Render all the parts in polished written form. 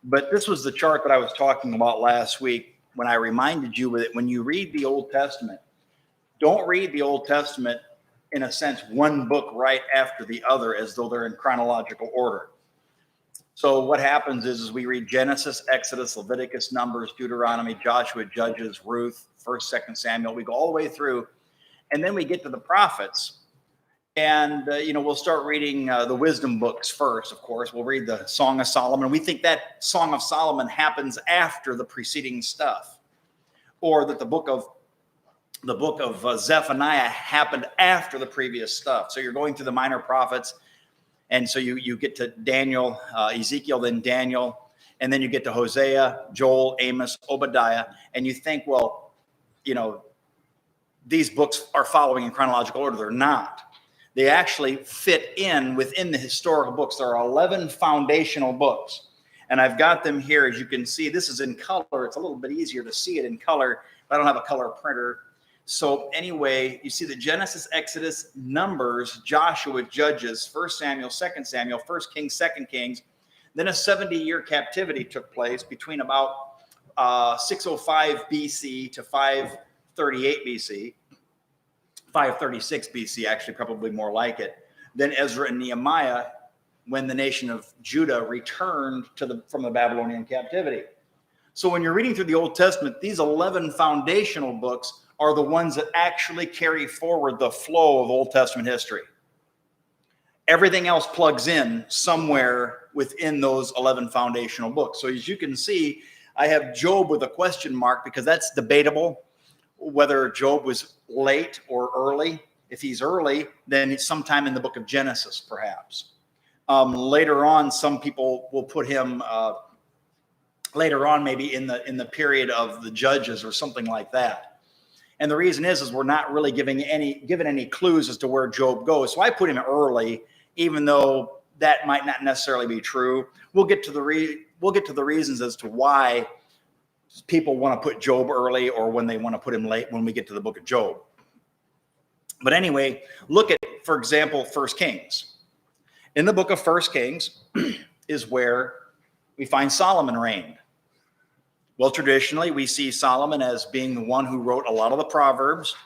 But this was the chart that I was talking about last week when I reminded you that when you read the Old Testament, don't read the Old Testament in a sense, one book right after the other as though they're in chronological order. So what happens is we read Genesis, Exodus, Leviticus, Numbers, Deuteronomy, Joshua, Judges, Ruth, 1st, 2nd Samuel. We go all the way through, and then we get to the prophets. And, we'll start reading the wisdom books first, of course. We'll read the Song of Solomon. We think that Song of Solomon happens after the preceding stuff, or that the book of Zephaniah happened after the previous stuff. So you're going through the minor prophets, and so you get to Daniel, Ezekiel, then Daniel, and then you get to Hosea, Joel, Amos, Obadiah, and you think, well, these books are following in chronological order. They're not. They actually fit in within the historical books. There are 11 foundational books, and I've got them here. As you can see, this is in color. It's a little bit easier to see it in color, but I don't have a color printer. So anyway, you see the Genesis, Exodus, Numbers, Joshua, Judges, 1 Samuel, 2 Samuel, 1 Kings, 2 Kings. Then a 70-year captivity took place between about 605 BC to 538 BC. 536 BC, actually, probably more like it. Then Ezra and Nehemiah, when the nation of Judah returned from the Babylonian captivity. So when you're reading through the Old Testament, these 11 foundational books are the ones that actually carry forward the flow of Old Testament history. Everything else plugs in somewhere within those 11 foundational books. So as you can see, I have Job with a question mark because that's debatable whether Job was late or early. If he's early, then it's sometime in the book of Genesis, perhaps. Later on, some people will put him later on, maybe in the period of the Judges or something like that. And the reason is we're not really given any clues as to where Job goes. So I put him early, even though that might not necessarily be true. We'll get to the reasons as to why people want to put Job early or when they want to put him late when we get to the book of Job. But anyway, look at, for example, 1 Kings. In the book of 1 Kings is where we find Solomon reigned. Well, traditionally, we see Solomon as being the one who wrote a lot of the Proverbs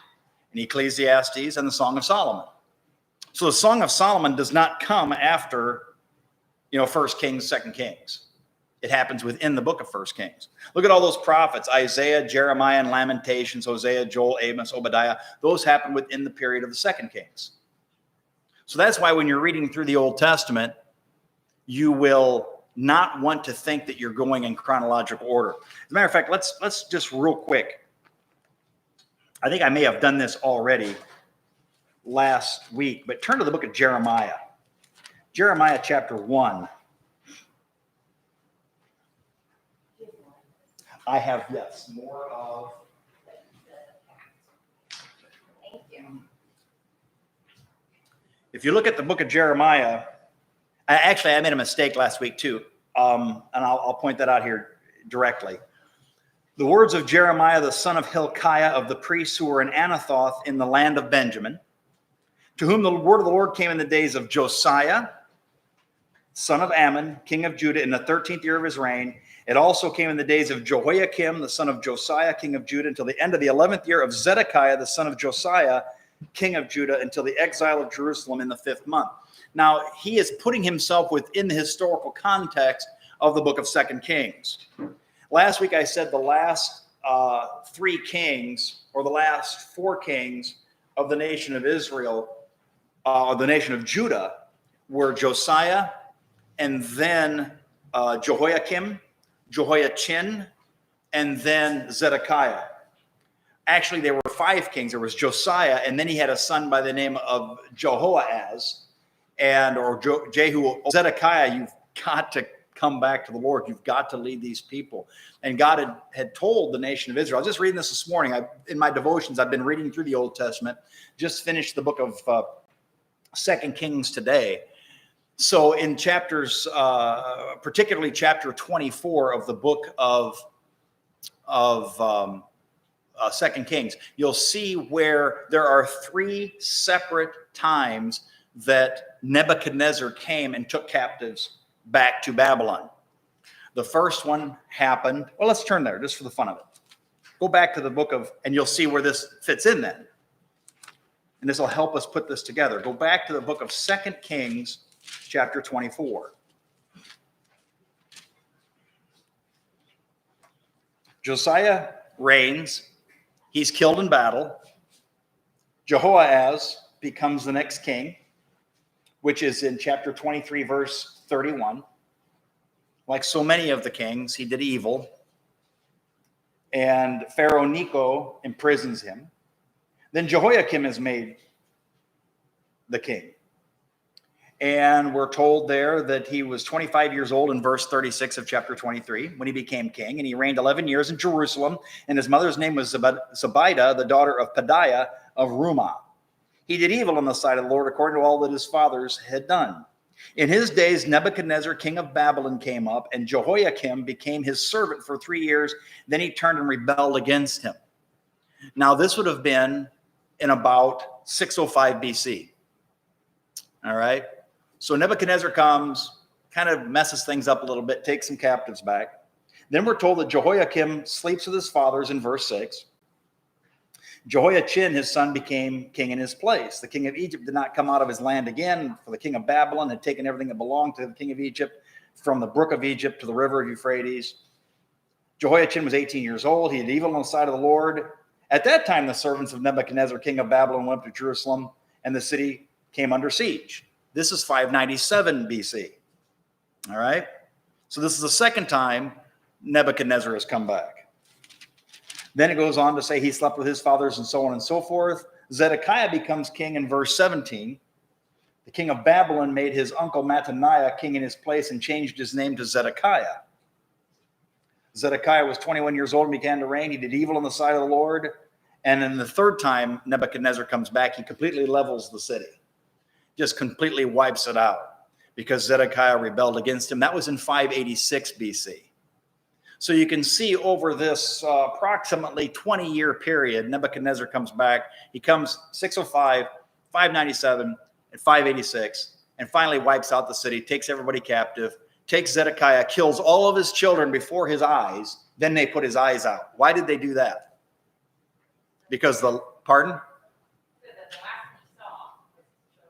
and Ecclesiastes and the Song of Solomon. So the Song of Solomon does not come after, 1 Kings, 2 Kings. It happens within the book of 1 Kings. Look at all those prophets, Isaiah, Jeremiah, and Lamentations, Hosea, Joel, Amos, Obadiah. Those happen within the period of the 2 Kings. So that's why when you're reading through the Old Testament, you will not want to think that you're going in chronological order. As a matter of fact, let's just real quick. I think I may have done this already last week, but turn to the book of Jeremiah. Jeremiah chapter 1. I have, yes, more of. Thank you. If you look at the book of Jeremiah, I made a mistake last week too, and I'll point that out here directly. The words of Jeremiah, the son of Hilkiah, of the priests who were in Anathoth in the land of Benjamin, to whom the word of the Lord came in the days of Josiah, son of Ammon, king of Judah, in the 13th year of his reign. It also came in the days of Jehoiakim, the son of Josiah, king of Judah, until the end of the 11th year of Zedekiah, the son of Josiah, king of Judah, until the exile of Jerusalem in the 5th month. Now, he is putting himself within the historical context of the book of 2 Kings. Last week, I said the last 3 kings, or the last 4 kings of the nation of Israel, or the nation of Judah, were Josiah, and then Jehoiakim, Jehoiachin, and then Zedekiah. Actually, there were 5 kings. There was Josiah, and then he had a son by the name of Jehoahaz, Jehu. Zedekiah, you've got to come back to the Lord. You've got to lead these people. And God had told the nation of Israel. I was just reading this morning. In my devotions, I've been reading through the Old Testament. Just finished the book of 2 Kings today. So in chapters, particularly chapter 24 of the book of 2 Kings, you'll see where there are 3 separate times that Nebuchadnezzar came and took captives back to Babylon. The first one happened. Well, let's turn there just for the fun of it. Go back to the book of, and you'll see where this fits in then. And this will help us put this together. Go back to the book of 2 Kings, chapter 24. Josiah reigns. He's killed in battle. Jehoahaz becomes the next king, which is in chapter 23, verse 31. Like so many of the kings, he did evil. And Pharaoh Necho imprisons him. Then Jehoiakim is made the king. And we're told there that he was 25 years old in verse 36 of chapter 23 when he became king. And he reigned 11 years in Jerusalem. And his mother's name was Zebidah, the daughter of Pedaiah of Rumah. He did evil in the sight of the Lord according to all that his fathers had done. In his days, Nebuchadnezzar, king of Babylon, came up, and Jehoiakim became his servant for 3 years. Then he turned and rebelled against him. Now, this would have been in about 605 BC. All right? So Nebuchadnezzar comes, kind of messes things up a little bit, takes some captives back. Then we're told that Jehoiakim sleeps with his fathers in verse 6. Jehoiachin, his son, became king in his place. The king of Egypt did not come out of his land again, for the king of Babylon had taken everything that belonged to the king of Egypt, from the brook of Egypt to the river of Euphrates. Jehoiachin was 18 years old. He did evil on the sight of the Lord. At that time, the servants of Nebuchadnezzar, king of Babylon, went up to Jerusalem, and the city came under siege. This is 597 BC. All right? So this is the second time Nebuchadnezzar has come back. Then it goes on to say he slept with his fathers and so on and so forth. Zedekiah becomes king in verse 17. The king of Babylon made his uncle Mattaniah king in his place and changed his name to Zedekiah. Zedekiah was 21 years old and began to reign. He did evil in the sight of the Lord. And then the third time Nebuchadnezzar comes back, he completely levels the city. Just completely wipes it out because Zedekiah rebelled against him. That was in 586 BC. So you can see over this approximately 20-year period, Nebuchadnezzar comes back. He comes 605, 597, and 586, and finally wipes out the city, takes everybody captive, takes Zedekiah, kills all of his children before his eyes. Then they put his eyes out. Why did they do that? Because pardon?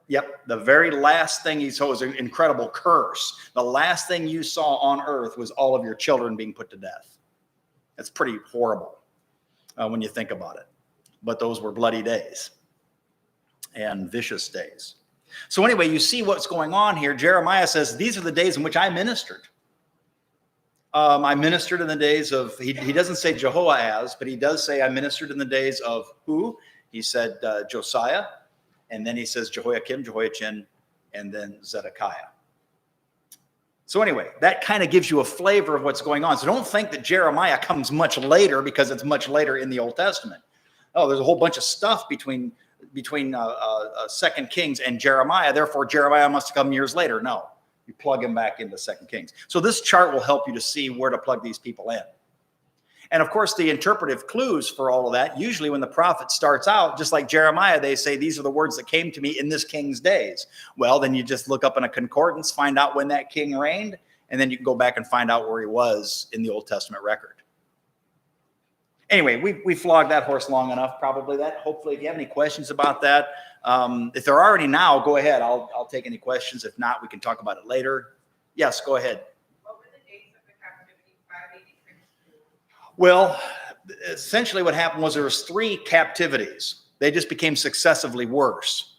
Yep, the very last thing he saw was an incredible curse. The last thing you saw on earth was all of your children being put to death. That's pretty horrible when you think about it. But those were bloody days and vicious days. So anyway, you see what's going on here. Jeremiah says, these are the days in which I ministered. I ministered in the days of, he doesn't say Jehoahaz, but he does say I ministered in the days of who? He said Josiah. And then he says Jehoiakim, Jehoiachin, and then Zedekiah. So anyway, that kind of gives you a flavor of what's going on. So don't think that Jeremiah comes much later because it's much later in the Old Testament. Oh, there's a whole bunch of stuff between 2 Kings and Jeremiah. Therefore, Jeremiah must have come years later. No, you plug him back into 2 Kings. So this chart will help you to see where to plug these people in. And of course, the interpretive clues for all of that, usually when the prophet starts out, just like Jeremiah, they say, these are the words that came to me in this king's days. Well, then you just look up in a concordance, find out when that king reigned, and then you can go back and find out where he was in the Old Testament record. Anyway, we flogged that horse long enough, probably that. Hopefully, if you have any questions about that, if there are any now, go ahead. I'll take any questions. If not, we can talk about it later. Yes, go ahead. Well, essentially what happened was there was 3 captivities. They just became successively worse.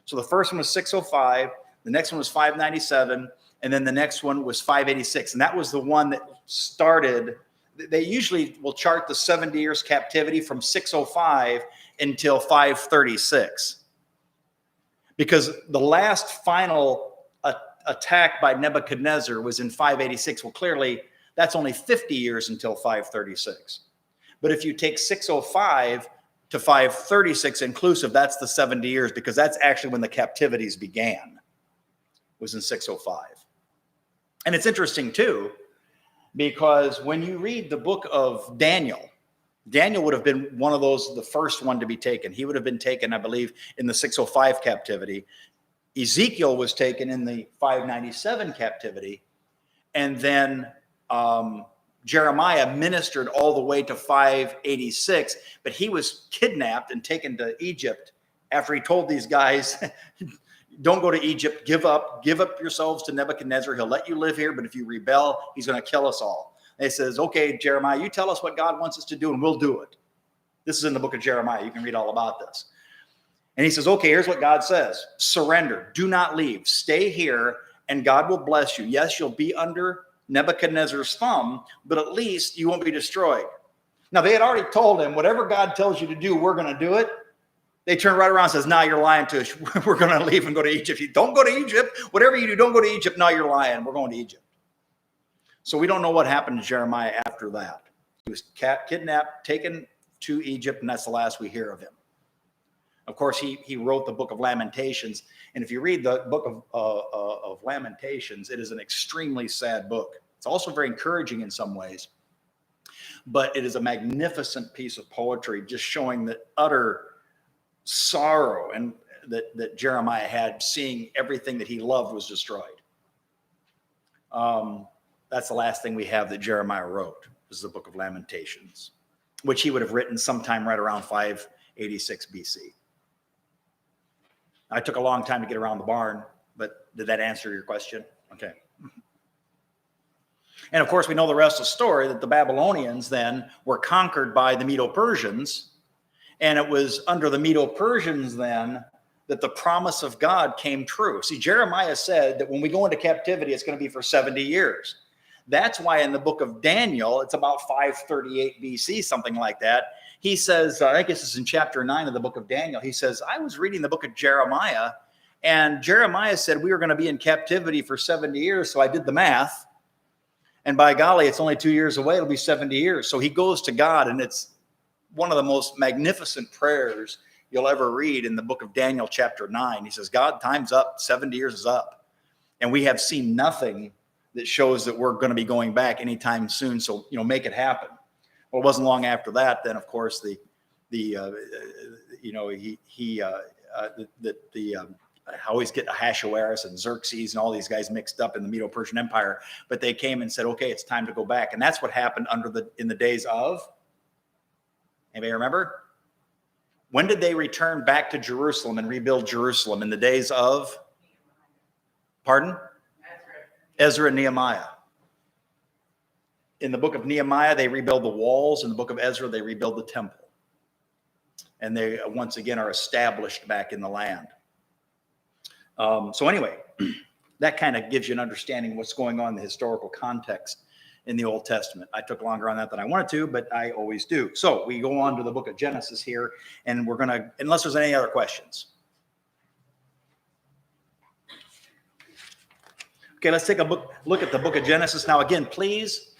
So the first one was 605, the next one was 597, and then the next one was 586. And that was the one that started, they usually will chart the 70 years captivity from 605 until 536. Because the last final attack by Nebuchadnezzar was in 586. Well, clearly, that's only 50 years until 536. But if you take 605 to 536 inclusive, that's the 70 years because that's actually when the captivities began, was in 605. And it's interesting too, because when you read the book of Daniel, Daniel would have been one of those, the first one to be taken. He would have been taken, I believe, in the 605 captivity. Ezekiel was taken in the 597 captivity. And then Jeremiah ministered all the way to 586, but he was kidnapped and taken to Egypt after he told these guys, don't go to Egypt, give up yourselves to Nebuchadnezzar. He'll let you live here, but if you rebel, he's going to kill us all. And he says, okay, Jeremiah, you tell us what God wants us to do and we'll do it. This is in the book of Jeremiah. You can read all about this. And he says, okay, here's what God says. Surrender. Do not leave. Stay here and God will bless you. Yes, you'll be under Nebuchadnezzar's thumb, but at least you won't be destroyed. Now, they had already told him, whatever God tells you to do, we're going to do it. They turn right around and says, nah, you're lying to us. We're going to leave and go to Egypt. Don't go to Egypt. Whatever you do, don't go to Egypt. No, you're lying. We're going to Egypt. So we don't know what happened to Jeremiah after that. He was kidnapped, taken to Egypt, and that's the last we hear of him. Of course, he wrote the book of Lamentations. And if you read the book of Lamentations, it is an extremely sad book. It's also very encouraging in some ways. But it is a magnificent piece of poetry, just showing the utter sorrow and that Jeremiah had, seeing everything that he loved was destroyed. That's the last thing we have that Jeremiah wrote, is the book of Lamentations, which he would have written sometime right around 586 BC. I took a long time to get around the barn, but did that answer your question? Okay. And of course, we know the rest of the story, that the Babylonians then were conquered by the Medo-Persians. And it was under the Medo-Persians then that the promise of God came true. See, Jeremiah said that when we go into captivity, it's going to be for 70 years. That's why in the book of Daniel, it's about 538 BC, something like that. He says, I guess it's in chapter 9 of the book of Daniel. He says, I was reading the book of Jeremiah, and Jeremiah said we were going to be in captivity for 70 years. So I did the math. And by golly, it's only 2 years away. It'll be 70 years. So he goes to God, and it's one of the most magnificent prayers you'll ever read in the book of Daniel, chapter 9. He says, God, time's up. 70 years is up. And we have seen nothing that shows that we're going to be going back anytime soon. So, make it happen. Well, it wasn't long after that. Then, of course, I always get Ahasuerus and Xerxes and all these guys mixed up in the Medo-Persian Empire. But they came and said, okay, it's time to go back. And that's what happened in the days of, anybody remember? When did they return back to Jerusalem and rebuild Jerusalem? In the days of, pardon? Ezra and Nehemiah. In the book of Nehemiah, they rebuild the walls. In the book of Ezra, they rebuild the temple. And they, once again, are established back in the land. So anyway, that kind of gives you an understanding of what's going on in the historical context in the Old Testament. I took longer on that than I wanted to, but I always do. So we go on to the book of Genesis here, and we're going to, unless there's any other questions. Okay, let's take a look at the book of Genesis. Now, again, please,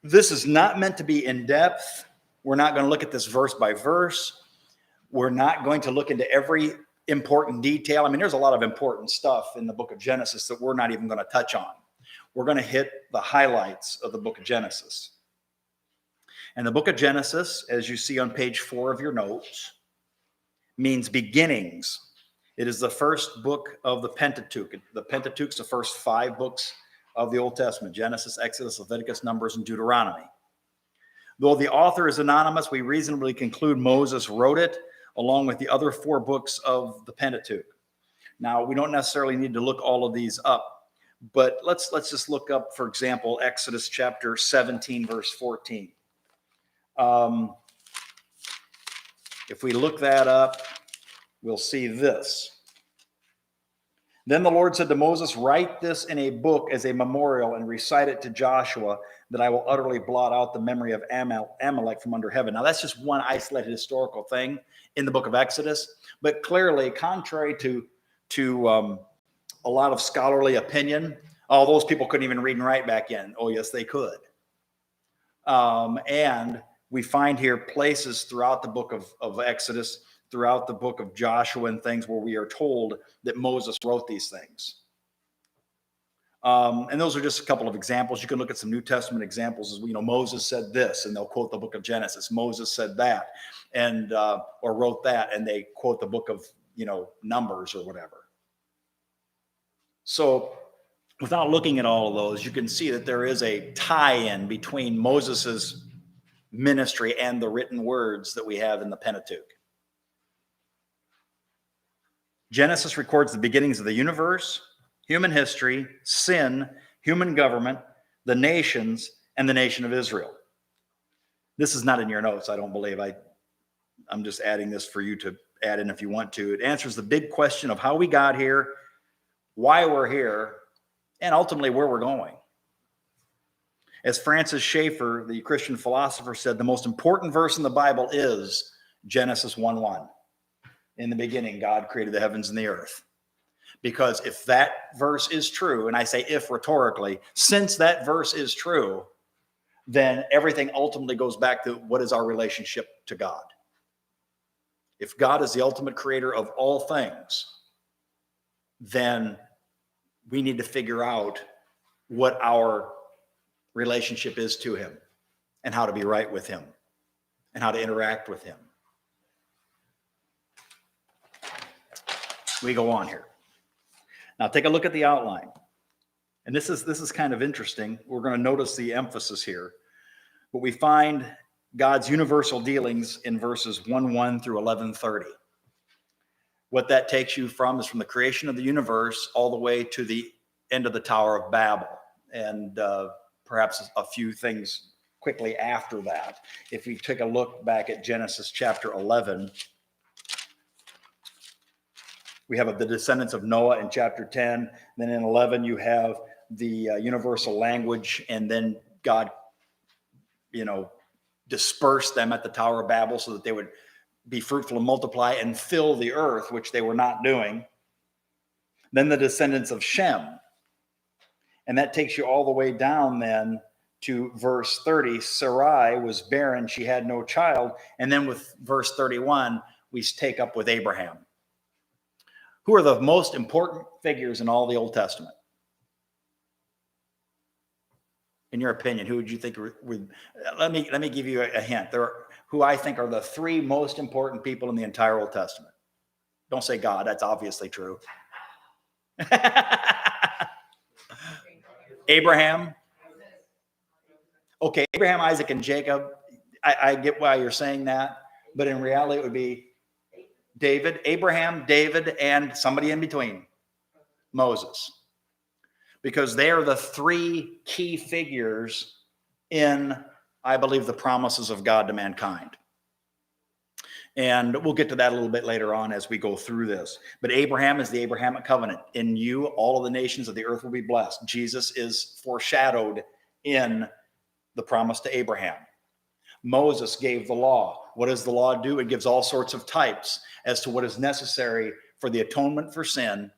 this is not meant to be in depth. We're not going to look at this verse by verse. We're not going to look into every important detail. I mean, there's a lot of important stuff in the book of Genesis that we're not even going to touch on. We're going to hit the highlights of the book of Genesis. And the book of Genesis, as you see on page 4 of your notes, means beginnings. It is the first book of the Pentateuch. The Pentateuch is the first 5 books of the Old Testament: Genesis, Exodus, Leviticus, Numbers, and Deuteronomy. Though the author is anonymous, we reasonably conclude Moses wrote it along with the other 4 books of the Pentateuch. Now, we don't necessarily need to look all of these up, but let's just look up, for example, Exodus chapter 17, verse 14. If we look that up, we'll see this. Then the Lord said to Moses, write this in a book as a memorial and recite it to Joshua, that I will utterly blot out the memory of Amalek from under heaven. Now, that's just one isolated historical thing in the book of Exodus. But clearly, contrary to a lot of scholarly opinion, oh, those people couldn't even read and write back then. Oh, yes, they could. And we find here places throughout the book of Exodus, throughout the book of Joshua and things, where we are told that Moses wrote these things. And those are just a couple of examples. You can look at some New Testament examples. As Moses said this, and they'll quote the book of Genesis. Moses said that, and or wrote that, and they quote the book of Numbers or whatever. So without looking at all of those, you can see that there is a tie-in between Moses's ministry and the written words that we have in the Pentateuch. Genesis records the beginnings of the universe, human history, sin, human government, the nations, and the nation of Israel. This is not in your notes, I don't believe. I'm just adding this for you to add in if you want to. It answers the big question of how we got here, why we're here, and ultimately where we're going. As Francis Schaeffer, the Christian philosopher, said, the most important verse in the Bible is Genesis 1:1. In the beginning, God created the heavens and the earth. Because if that verse is true, and I say if rhetorically, since that verse is true, then everything ultimately goes back to what is our relationship to God. If God is the ultimate creator of all things, then we need to figure out what our relationship is to him and how to be right with him and how to interact with him. We go on here. Now take a look at the outline. And this is kind of interesting. We're going to notice the emphasis here. But we find God's universal dealings in verses 1:1 through 11:30. What that takes you from is from the creation of the universe all the way to the end of the Tower of Babel. And perhaps a few things quickly after that. If we take a look back at Genesis chapter 11, we have the descendants of Noah in chapter 10. Then in 11, you have the universal language. And then God, dispersed them at the Tower of Babel so that they would be fruitful and multiply and fill the earth, which they were not doing. Then the descendants of Shem. And that takes you all the way down then to verse 30. Sarai was barren. She had no child. And then with verse 31, we take up with Abraham. Who are the most important figures in all the Old Testament? In your opinion, who would you think would? Let me give you a hint. There are who I think are the three most important people in the entire Old Testament. Don't say God. That's obviously true. Abraham. Okay, Abraham, Isaac, and Jacob. I get why you're saying that, but in reality, it would be David, Abraham, David, and somebody in between, Moses. Because they are the three key figures in, I believe, the promises of God to mankind. And we'll get to that a little bit later on as we go through this. But Abraham is the Abrahamic covenant. In you, all of the nations of the earth will be blessed. Jesus is foreshadowed in the promise to Abraham. Moses gave the law. What does the law do? It gives all sorts of types as to what is necessary for the atonement for sin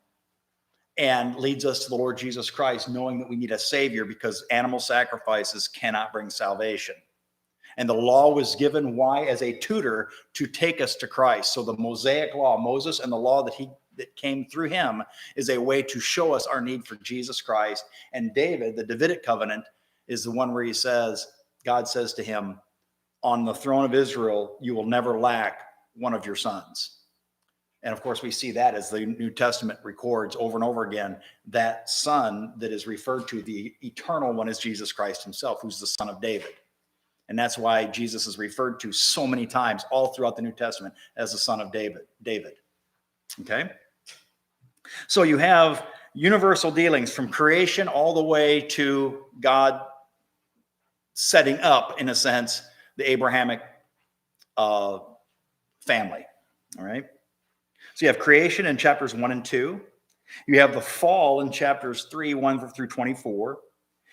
and leads us to the Lord Jesus Christ, knowing that we need a Savior because animal sacrifices cannot bring salvation. And the law was given, why? As a tutor to take us to Christ. So the Mosaic law, Moses and the law that came through him is a way to show us our need for Jesus Christ. And David, the Davidic Covenant, is the one where God says to him, on the throne of Israel, you will never lack one of your sons. And of course, we see that as the New Testament records over and over again, that son that is referred to, the eternal one, is Jesus Christ himself, who's the son of David. And that's why Jesus is referred to so many times all throughout the New Testament as the son of David. Okay? So you have universal dealings from creation all the way to God setting up, in a sense, the Abrahamic family. All right? So you have creation in chapters 1 and 2. You have the fall in chapters 3, 1 through 24.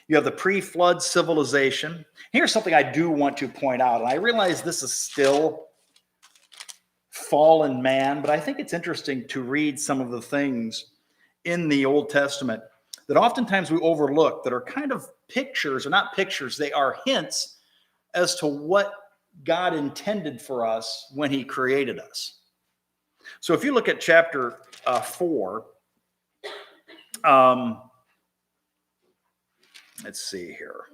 You have the pre-flood civilization. Here's something I do want to point out, and I realize this is still fallen man, but I think it's interesting to read some of the things in the Old Testament that oftentimes we overlook that are kind of pictures, or not pictures, they are hints as to what God intended for us when he created us. So if you look at chapter 4, let's see here.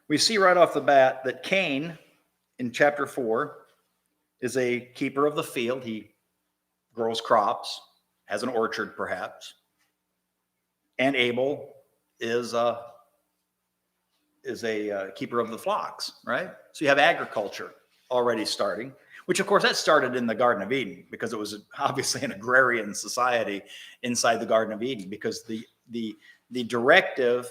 We see right off the bat that Cain, in chapter 4, is a keeper of the field. He grows crops, has an orchard perhaps. And Abel is a keeper of the flocks, right? So you have agriculture already starting, which of course that started in the Garden of Eden because it was obviously an agrarian society inside the Garden of Eden, because the directive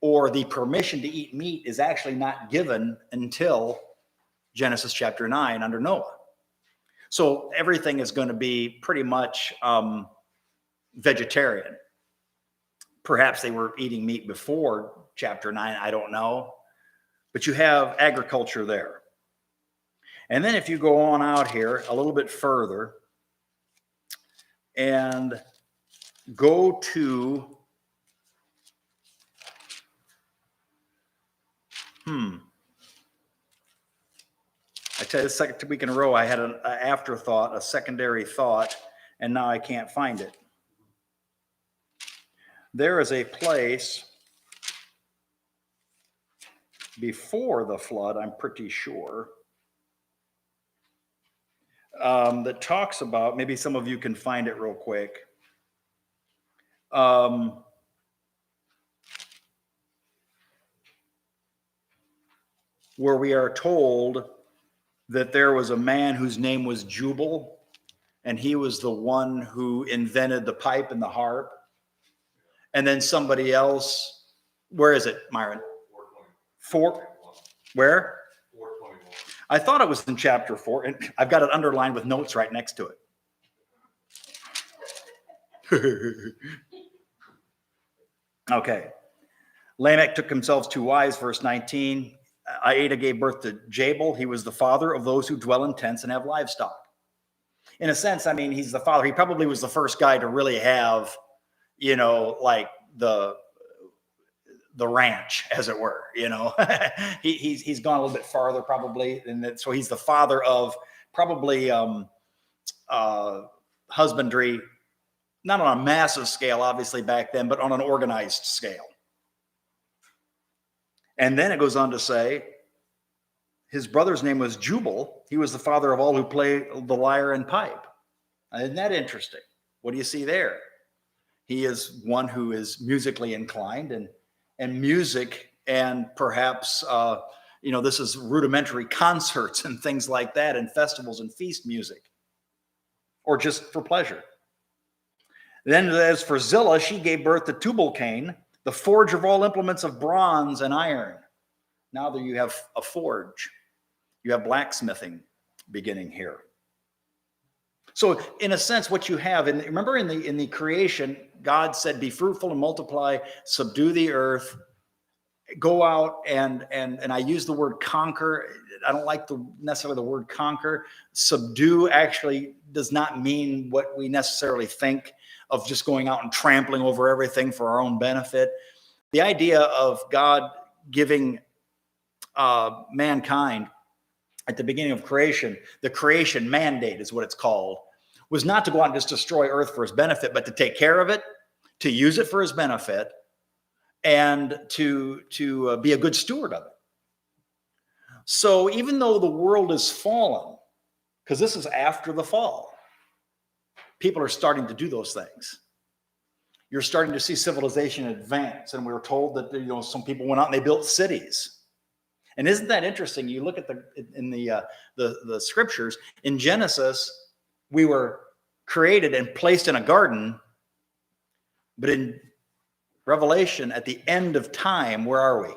or the permission to eat meat is actually not given until Genesis chapter 9 under Noah. So everything is going to be pretty much vegetarian. Perhaps they were eating meat before chapter 9, I don't know. But you have agriculture there. And then if you go on out here a little bit further and go to I tell you, the second week in a row, I had an afterthought, a secondary thought, and now I can't find it. There is a place before the flood, I'm pretty sure, that talks about, maybe some of you can find it real quick. Where we are told that there was a man whose name was Jubal, and he was the one who invented the pipe and the harp. And then somebody else, where is it, Myron? 4, where? 421. I thought it was in chapter 4, and I've got it underlined with notes right next to it. Okay. Lamech took himself 2 wives, verse 19. Adah gave birth to Jabal. He was the father of those who dwell in tents and have livestock. In a sense, I mean, he's the father. He probably was the first guy to really have, like the ranch, as it were. He's gone a little bit farther probably, and so he's the father of probably husbandry, not on a massive scale, obviously back then, but on an organized scale. And then it goes on to say, his brother's name was Jubal. He was the father of all who play the lyre and pipe. Isn't that interesting? What do you see there? He is one who is musically inclined, and music, and perhaps, this is rudimentary concerts and things like that, and festivals and feast music, or just for pleasure. Then as for Zillah, she gave birth to Tubal-Cain, the forger of all implements of bronze and iron. Now that you have a forge, you have blacksmithing beginning here. So in a sense, what you have, and remember in the creation, God said, be fruitful and multiply, subdue the earth, go out and I use the word conquer. I don't like necessarily the word conquer. Subdue actually does not mean what we necessarily think of, just going out and trampling over everything for our own benefit. The idea of God giving mankind at the beginning of creation, the creation mandate is what it's called, was not to go out and just destroy earth for his benefit, but to take care of it, to use it for his benefit, and to be a good steward of it. So even though the world is fallen, because this is after the fall, people are starting to do those things. You're starting to see civilization advance, and we were told that some people went out and they built cities. And isn't that interesting? You look at the scriptures in Genesis, we were created and placed in a garden, but in Revelation, at the end of time, where are we?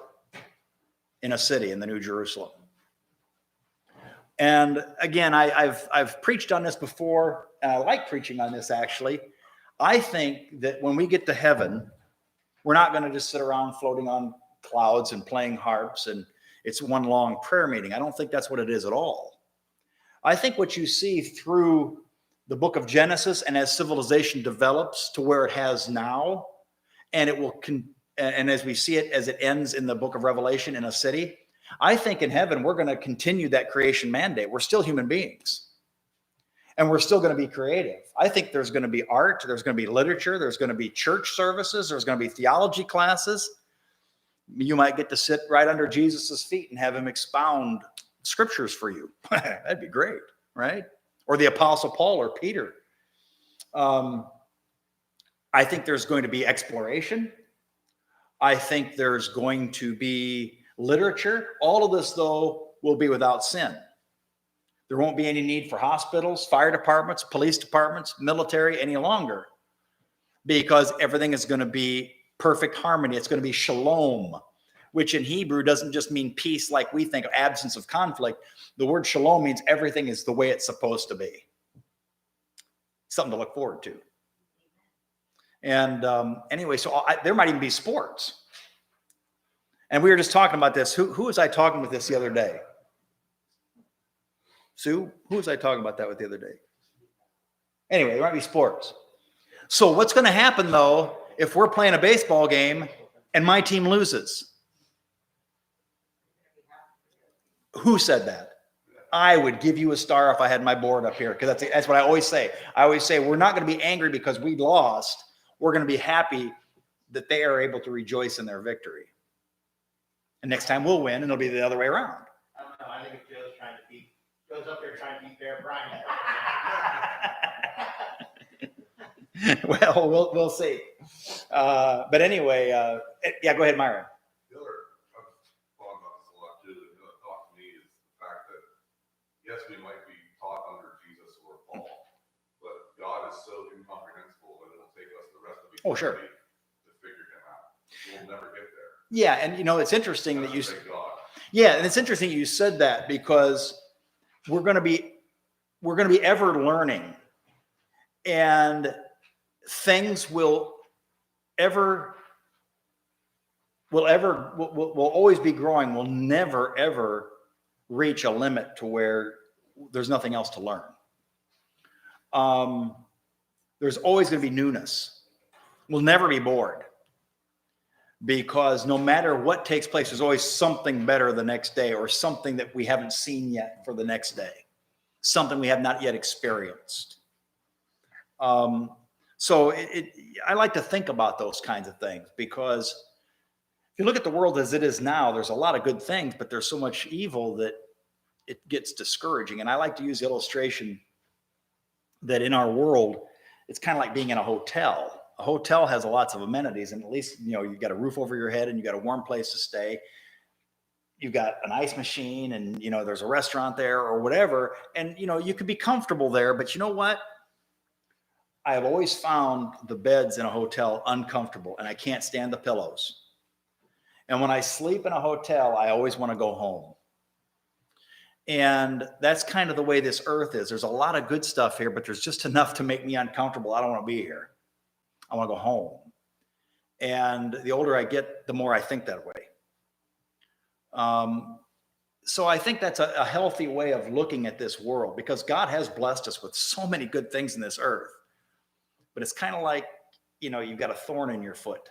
In a city, in the New Jerusalem. And again, I've preached on this before, and I like preaching on this actually. I think that when we get to heaven, we're not going to just sit around floating on clouds and playing harps and it's one long prayer meeting. I don't think that's what it is at all. I think what you see through the book of Genesis, and as civilization develops to where it has now, and it will and as we see it as it ends in the book of Revelation in a city, I think in heaven we're going to continue that creation mandate. We're still human beings. And we're still going to be creative. I think there's going to be art, there's going to be literature, there's going to be church services, there's going to be theology classes. You might get to sit right under Jesus's feet and have him expound scriptures for you. That'd be great. right? Or the Apostle Paul or Peter. I think there's going to be exploration. I think there's going to be literature. All of this, though, will be without sin. There won't be any need for hospitals, fire departments, police departments, military any longer, because everything is going to be perfect harmony. It's going to be shalom, which in Hebrew doesn't just mean peace like we think, absence of conflict. The word shalom means everything is the way it's supposed to be. Something to look forward to. And anyway, so there might even be sports. And we were just talking about this. Who was I talking with this the other day? Sue? Who was I talking about that with the other day? Anyway, there might be sports. So what's going to happen, though, if we're playing a baseball game and my team loses? Who said that? I would give you a star if I had my board up here, because that's what I always say. I always say we're not going to be angry because we lost. We're going to be happy that they are able to rejoice in their victory. And next time we'll win, and it'll be the other way around. I don't know. I think if Joe's up there trying to beat Bear Bryant. Well, we'll see. But anyway, yeah, go ahead, Myron. The other, I've thought about this a lot too. The other thought to me is the fact that, yes, we might be taught under Jesus or Paul, but God is so incomprehensible that it'll take us the rest of eternity sure. to figure him out. We'll never get there. Yeah, and it's interesting that you. Thank God. Yeah, and it's interesting you said that, because we're going to be ever learning, and things will always be growing. We'll never ever reach a limit to where there's nothing else to learn. There's always going to be newness. We'll never be bored, because no matter what takes place, there's always something better the next day, or something that we haven't seen yet for the next day, something we have not yet experienced. So I like to think about those kinds of things, because if you look at the world as it is now, there's a lot of good things, but there's so much evil that it gets discouraging. And I like to use the illustration that in our world, it's kind of like being in a hotel. A hotel has lots of amenities, and at least, you've got a roof over your head, and you've got a warm place to stay. You've got an ice machine, and, there's a restaurant there or whatever. And, you could be comfortable there, but you know what? I have always found the beds in a hotel uncomfortable, and I can't stand the pillows. And when I sleep in a hotel, I always want to go home. And that's kind of the way this earth is. There's a lot of good stuff here, but there's just enough to make me uncomfortable. I don't want to be here. I want to go home. And the older I get, the more I think that way. So I think that's a healthy way of looking at this world, because God has blessed us with so many good things in this earth. But it's kind of like, you've got a thorn in your foot.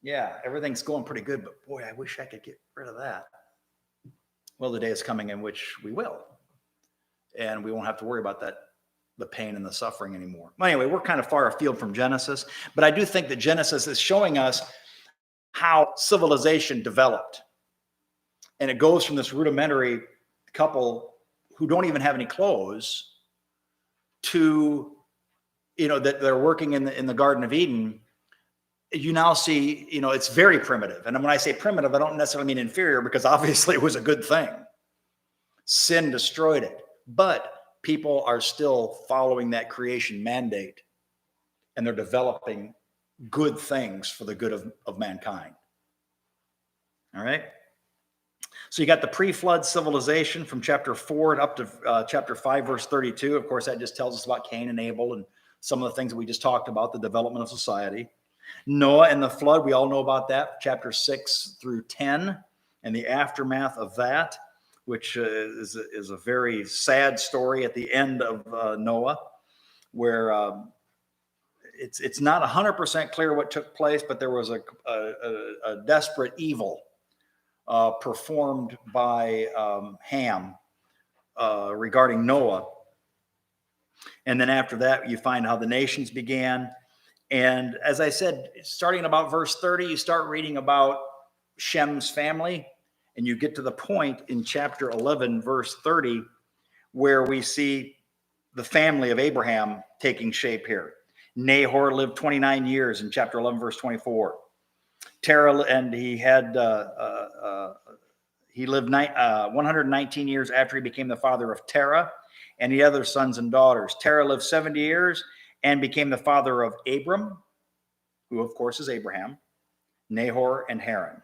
Yeah, everything's going pretty good, but boy, I wish I could get rid of that. Well, the day is coming in which we will. And we won't have to worry about that, the pain and the suffering anymore. Anyway, we're kind of far afield from Genesis, but I do think that Genesis is showing us how civilization developed. And it goes from this rudimentary couple who don't even have any clothes to, that they're working in the Garden of Eden. You now see, it's very primitive. And when I say primitive, I don't necessarily mean inferior, because obviously it was a good thing. Sin destroyed it. But people are still following that creation mandate, and they're developing good things for the good of mankind. All right? So you got the pre-flood civilization from chapter 4 and up to chapter 5, verse 32. Of course, that just tells us about Cain and Abel and some of the things that we just talked about, the development of society. Noah and the flood, we all know about that, chapter 6 through 10, and the aftermath of that, which is a very sad story at the end of Noah, where it's not 100% clear what took place, but there was a desperate evil performed by Ham regarding Noah. And then after that, you find how the nations began. And as I said, starting about verse 30, you start reading about Shem's family, and you get to the point in chapter 11, verse 30, where we see the family of Abraham taking shape here. Nahor lived 29 years in chapter 11, verse 24. Terah, and he lived 119 years after he became the father of Terah and the other sons and daughters. Terah lived 70 years and became the father of Abram, who of course is Abraham, Nahor, and Haran.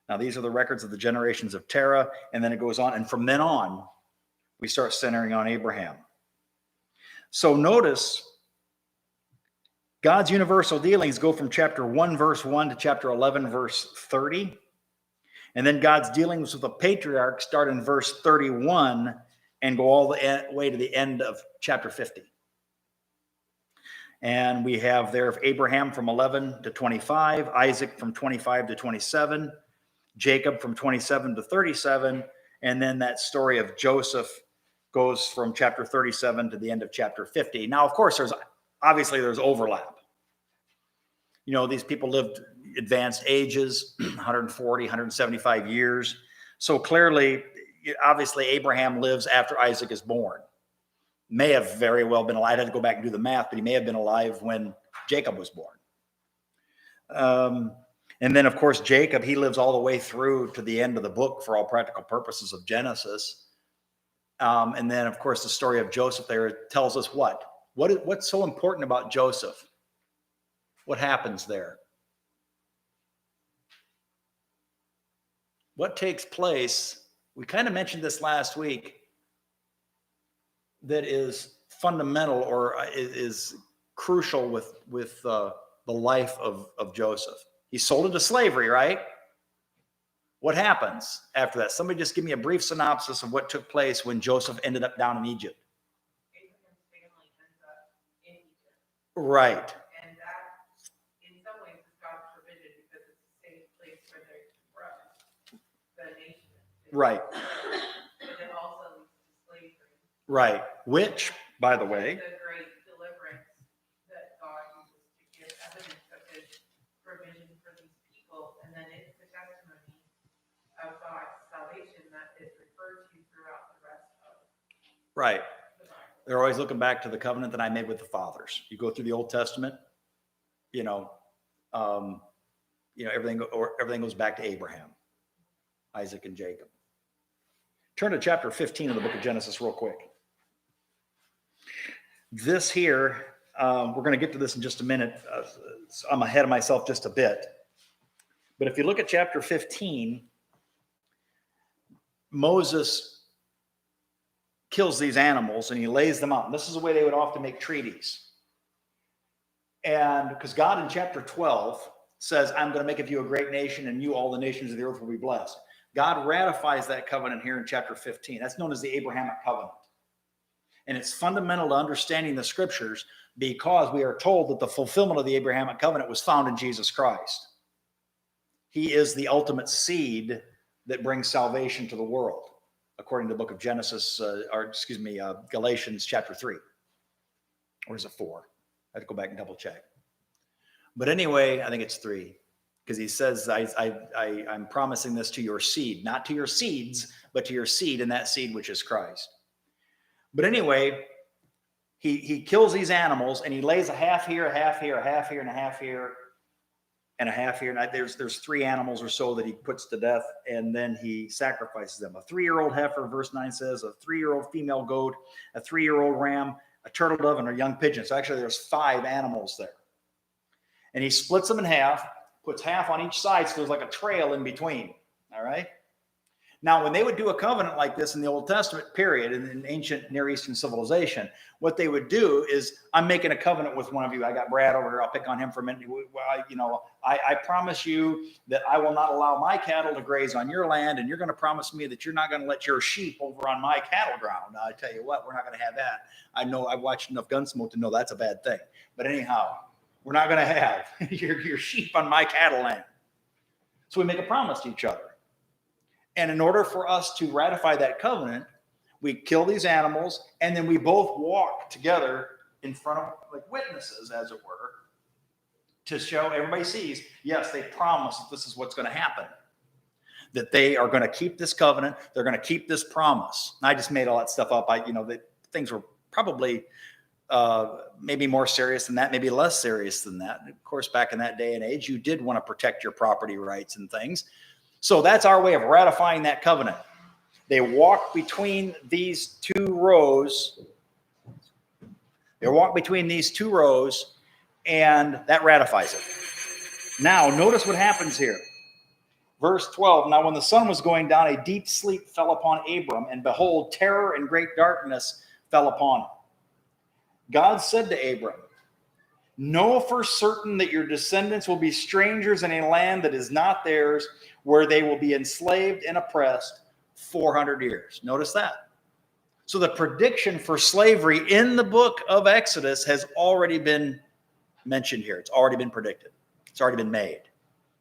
Now these are the records of the generations of Terah, and then it goes on, and from then on, we start centering on Abraham. So notice God's universal dealings go from chapter 1, verse 1 to chapter 11, verse 30. And then God's dealings with the patriarchs start in verse 31 and go all the way to the end of chapter 50. And we have there Abraham from 11 to 25, Isaac from 25 to 27, Jacob from 27 to 37, and then that story of Joseph goes from chapter 37 to the end of chapter 50. Now, of course, there's overlap. You know, these people lived advanced ages, 140, 175 years. So clearly, obviously, Abraham lives after Isaac is born. May have very well been alive. I'd have to go back and do the math, but he may have been alive when Jacob was born. And then, of course, Jacob, he lives all the way through to the end of the book for all practical purposes of Genesis. And then, of course, the story of Joseph there tells us what's so important about Joseph? What happens there? What takes place? We kind of mentioned this last week. That is fundamental or is crucial with the life of Joseph. He's sold into slavery, right? What happens after that? Somebody just give me a brief synopsis of what took place when Joseph ended up down in Egypt. Abraham's family ends up in Egypt. Right. And that, in some ways, is God's provision because it's a safe place for their grow, the nation. Right. But it also leads to slavery. Right. Which, by the way, The great deliverance that God uses to give evidence of his provision for these people. And then it's the testimony of God's salvation that is referred to throughout the rest of right. the Bible. They're always looking back to the covenant that I made with the fathers. You go through the Old Testament, everything goes back to Abraham, Isaac, and Jacob. Turn to chapter 15 of the book of Genesis real quick. This here, we're going to get to this in just a minute. I'm ahead of myself just a bit. But if you look at chapter 15, Moses kills these animals and he lays them out. And this is the way they would often make treaties. And because God in chapter 12 says, I'm going to make of you a great nation and you, all the nations of the earth, will be blessed. God ratifies that covenant here in chapter 15. That's known as the Abrahamic covenant. And it's fundamental to understanding the scriptures because we are told that the fulfillment of the Abrahamic covenant was found in Jesus Christ. He is the ultimate seed that brings salvation to the world, according to the book of Galatians chapter 3. Or is it 4? I have to go back and double check. But anyway, I think it's 3. Because he says, I'm promising this to your seed, not to your seeds, but to your seed, and that seed which is Christ. But anyway, he kills these animals, and he lays a half here, a half here, a half here, and a half here, and a half here. And there's 3 animals or so that he puts to death, and then he sacrifices them. A 3-year-old heifer, verse 9 says, a 3-year-old female goat, a 3-year-old ram, a turtle dove, and a young pigeon. So actually there's 5 animals there. And he splits them in half, puts half on each side, so there's like a trail in between. All right? Now, when they would do a covenant like this in the Old Testament period, in ancient Near Eastern civilization, what they would do is, I'm making a covenant with one of you. I got Brad over here. I'll pick on him for a minute. I promise you that I will not allow my cattle to graze on your land, and you're going to promise me that you're not going to let your sheep over on my cattle ground. Now, I tell you what, we're not going to have that. I know I've watched enough Gunsmoke to know that's a bad thing. But anyhow, we're not going to have your sheep on my cattle land. So we make a promise to each other. And in order for us to ratify that covenant, we kill these animals, and then we both walk together in front of like witnesses, as it were, to show everybody sees, yes, they promise that this is what's going to happen. that they are going to keep this covenant. They're going to keep this promise. And I just made all that stuff up. That things were probably maybe more serious than that, maybe less serious than that. Of course, back in that day and age, you did want to protect your property rights and things. So that's our way of ratifying that covenant. They walk between these two rows. And that ratifies it. Now, notice what happens here. Verse 12, now when the sun was going down, a deep sleep fell upon Abram, and behold, terror and great darkness fell upon him. God said to Abram, know for certain that your descendants will be strangers in a land that is not theirs, where they will be enslaved and oppressed 400 years. Notice that. So the prediction for slavery in the book of Exodus has already been mentioned here. It's already been predicted. It's already been made.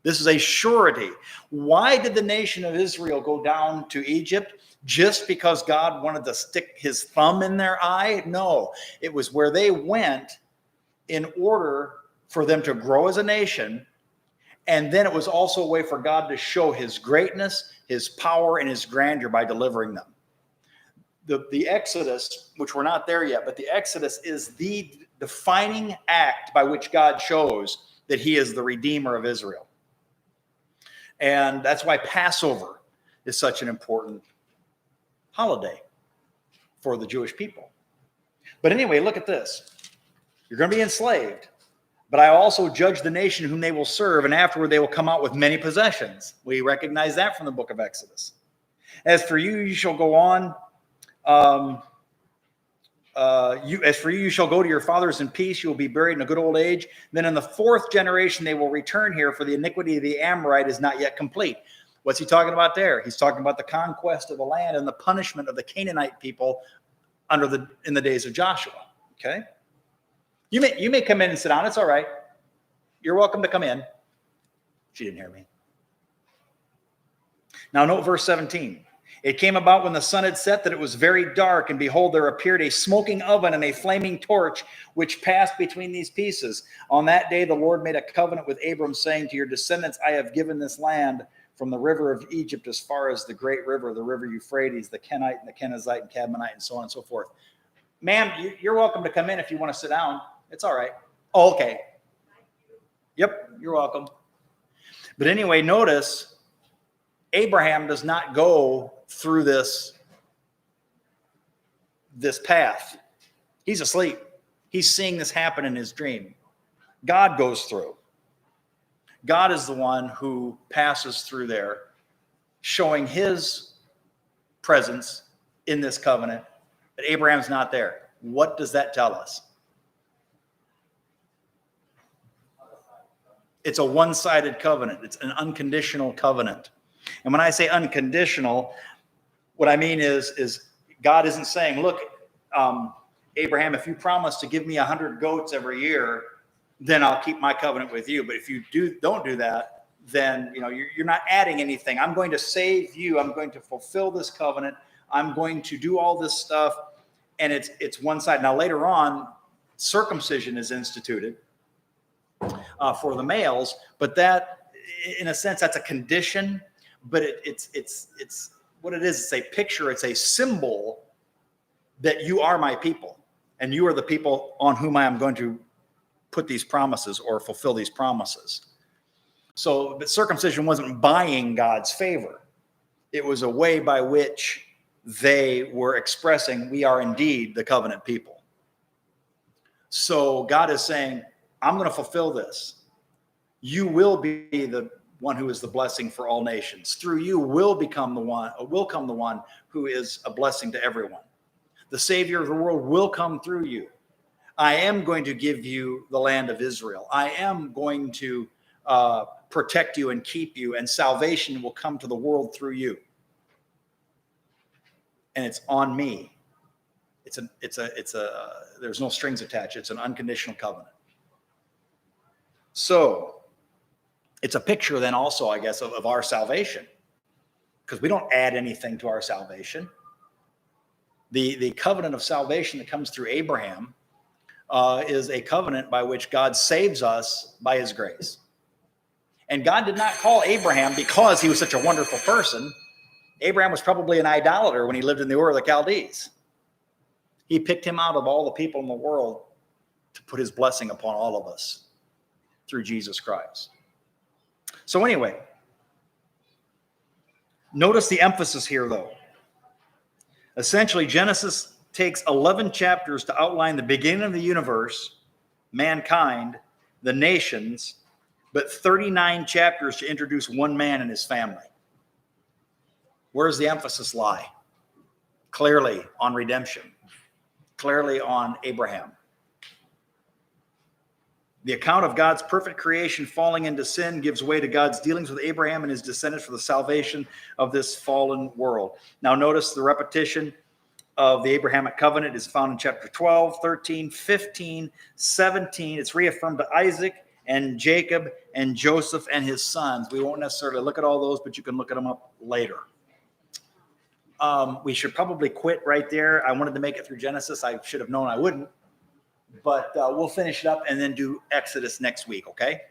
This is a surety. Why did the nation of Israel go down to Egypt? Just because God wanted to stick his thumb in their eye? No, it was where they went in order for them to grow as a nation. And then it was also a way for God to show his greatness, his power, and his grandeur by delivering them. The Exodus, which we're not there yet, but the Exodus is the defining act by which God shows that he is the Redeemer of Israel. And that's why Passover is such an important holiday for the Jewish people. But anyway, look at this. You're going to be enslaved, but I also judge the nation whom they will serve, and afterward they will come out with many possessions. We recognize that from the book of Exodus. As for you, you shall go on. You shall go to your fathers in peace. You will be buried in a good old age. Then in the fourth generation, they will return here, for the iniquity of the Amorite is not yet complete. What's he talking about there? He's talking about the conquest of the land and the punishment of the Canaanite people in the days of Joshua. Okay. You may come in and sit down. It's all right. You're welcome to come in. She didn't hear me. Now note verse 17. It came about when the sun had set that it was very dark, and behold, there appeared a smoking oven and a flaming torch, which passed between these pieces. On that day, the Lord made a covenant with Abram, saying, to your descendants, I have given this land from the river of Egypt as far as the great river, the river Euphrates, the Kenite and the Kenizzite and Cadmonite, and so on and so forth. Ma'am, you're welcome to come in if you want to sit down. It's all right. Oh, okay. Yep, you're welcome. But anyway, notice Abraham does not go through this path. He's asleep. He's seeing this happen in his dream. God goes through. God is the one who passes through there, showing his presence in this covenant, but Abraham's not there. What does that tell us? It's a one-sided covenant. It's an unconditional covenant. And when I say unconditional, what I mean is God isn't saying, look, Abraham, if you promise to give me 100 goats every year, then I'll keep my covenant with you. But if you don't do that, then you're not adding anything. I'm going to save you. I'm going to fulfill this covenant. I'm going to do all this stuff. And it's one side. Now later on, circumcision is instituted for the males, but that, in a sense, that's a condition. But it's what it is. It's a picture. It's a symbol that you are my people, and you are the people on whom I am going to put these promises or fulfill these promises. So, but circumcision wasn't buying God's favor. It was a way by which they were expressing, we are indeed the covenant people. So God is saying, I'm going to fulfill this. You will be the one who is the blessing for all nations. Through you will come the one who is a blessing to everyone. The Savior of the world will come through you. I am going to give you the land of Israel. I am going to protect you and keep you, and salvation will come to the world through you. And it's on me. There's no strings attached. It's an unconditional covenant. So it's a picture then also, I guess, of our salvation, because we don't add anything to our salvation. The covenant of salvation that comes through Abraham is a covenant by which God saves us by his grace. And God did not call Abraham because he was such a wonderful person. Abraham was probably an idolater when he lived in the Ur of the Chaldees. He picked him out of all the people in the world to put his blessing upon all of us through Jesus Christ. So anyway, notice the emphasis here, though. Essentially, Genesis takes 11 chapters to outline the beginning of the universe, mankind, the nations, but 39 chapters to introduce one man and his family. Where does the emphasis lie? Clearly on redemption, clearly on Abraham. The account of God's perfect creation falling into sin gives way to God's dealings with Abraham and his descendants for the salvation of this fallen world. Now notice the repetition of the Abrahamic covenant is found in chapter 12, 13, 15, 17. It's reaffirmed to Isaac and Jacob and Joseph and his sons. We won't necessarily look at all those, but you can look at them up later. We should probably quit right there. I wanted to make it through Genesis. I should have known I wouldn't. But we'll finish it up and then do Exodus next week, okay?